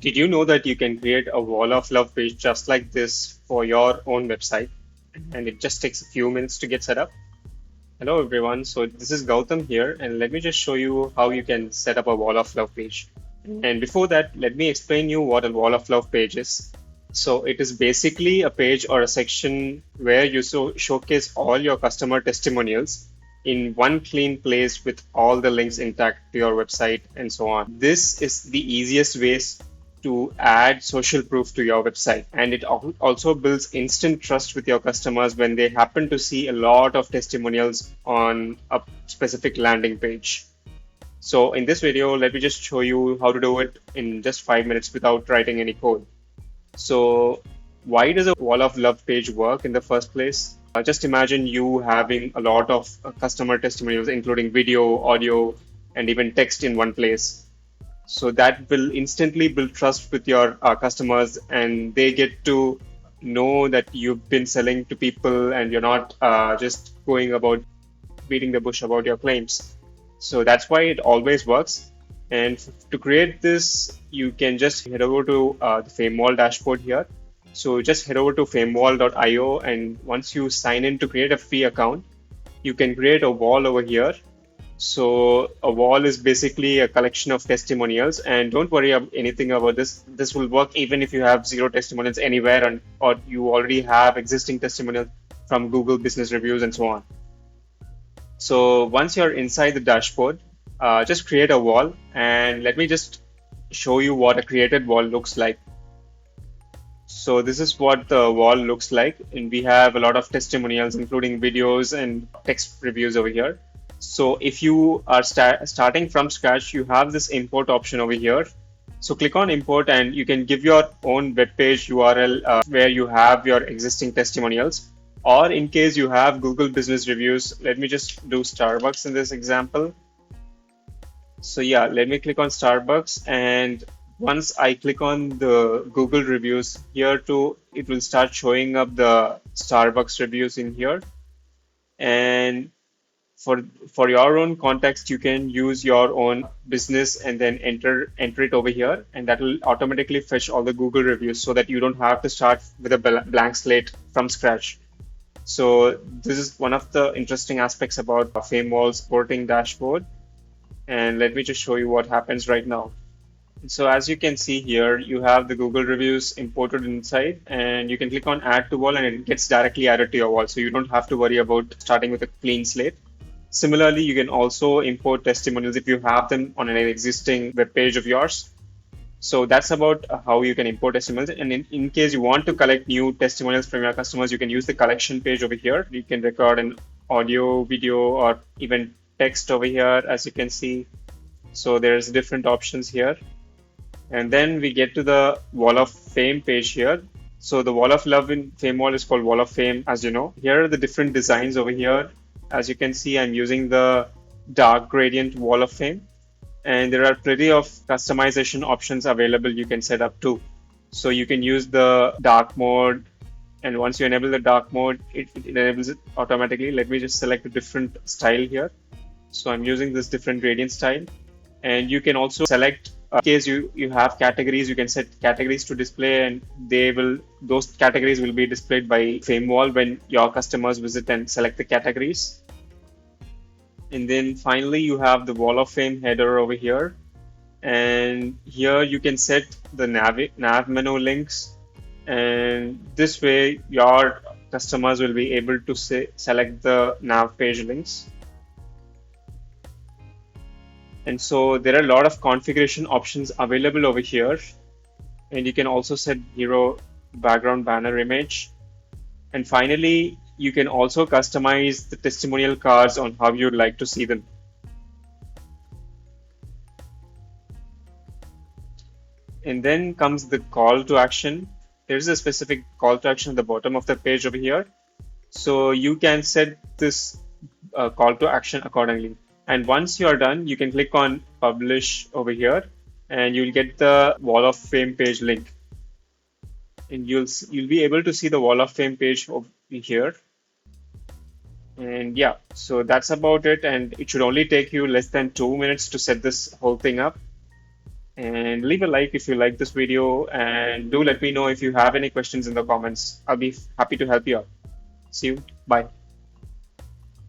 Did you know that you can create a wall of love page just like this for your own website? And it just takes a few minutes to get set up. Hello everyone, so this is Gautam here, and let me just show you how you can set up a wall of love page. And before that, let me explain you what a wall of love page is. So it is basically a page or a section where you showcase all your customer testimonials in one clean place with all the links intact to your website and so on. This is the easiest ways to add social proof to your website, and it also builds instant trust with your customers when they happen to see a lot of testimonials on a specific landing page. So in this video, let me just show you how to do it in just 5 minutes without writing any code. So why does a wall of love page work in the first place? Just imagine you having a lot of customer testimonials, including video, audio, and even text in one place. So that will instantly build trust with your customers, and they get to know that you've been selling to people and you're not just going about beating the bush about your claims. So that's why it always works. And to create this, you can just head over to the Famewall dashboard here. So just head over to famewall.io, and once you sign in to create a free account, you can create a wall over here. So a wall is basically a collection of testimonials, and don't worry anything about this. This will work even if you have zero testimonials anywhere, or you already have existing testimonials from Google Business Reviews and so on. So once you're inside the dashboard, just create a wall, and let me just show you what a created wall looks like. So this is what the wall looks like, and we have a lot of testimonials, including videos and text reviews over here. So if you are starting from scratch, you have this import option over here. So click on import, and you can give your own web page URL where you have your existing testimonials. Or in case you have Google Business Reviews, let me just do Starbucks in this example. So yeah, let me click on Starbucks, and once I click on the Google reviews here too, it will start showing up the Starbucks reviews in here. And for your own context, you can use your own business and then enter it over here, and that will automatically fetch all the Google reviews so that you don't have to start with a blank slate from scratch. So this is one of the interesting aspects about Famewall's supporting dashboard. And let me just show you what happens right now. So as you can see here, you have the Google reviews imported inside, and you can click on add to wall and it gets directly added to your wall. So you don't have to worry about starting with a clean slate. Similarly, you can also import testimonials if you have them on an existing web page of yours. So that's about how you can import testimonials. And in case you want to collect new testimonials from your customers, you can use the collection page over here. You can record an audio, video, or even text over here, as you can see. So there's different options here. And then we get to the Wall of Fame page here. So the Wall of Love in Famewall is called Wall of Fame, as you know. Here are the different designs over here. As you can see, I'm using the dark gradient Wall of Fame. And there are plenty of customization options available you can set up too. So you can use the dark mode, and once you enable the dark mode, it enables it automatically. Let me just select a different style here. So I'm using this different gradient style. And you can also select, in case you have categories, you can set categories to display, and those categories will be displayed by Famewall when your customers visit and select the categories. And then finally, you have the Wall of Fame header over here. And here you can set the nav menu links. And this way, your customers will be able to select the nav page links. And so there are a lot of configuration options available over here. And you can also set hero background banner image. And finally, you can also customize the testimonial cards on how you'd like to see them. And then comes the call to action. There's a specific call to action at the bottom of the page over here. So you can set this call to action accordingly. And once you're done, you can click on publish over here, and you'll get the Wall of Fame page link. And you'll be able to see the Wall of Fame page over here. And yeah, so that's about it. And it should only take you less than 2 minutes to set this whole thing up. and leave a like if you like this video, and do let me know if you have any questions in the comments. I'll be happy to help you out. See you. Bye.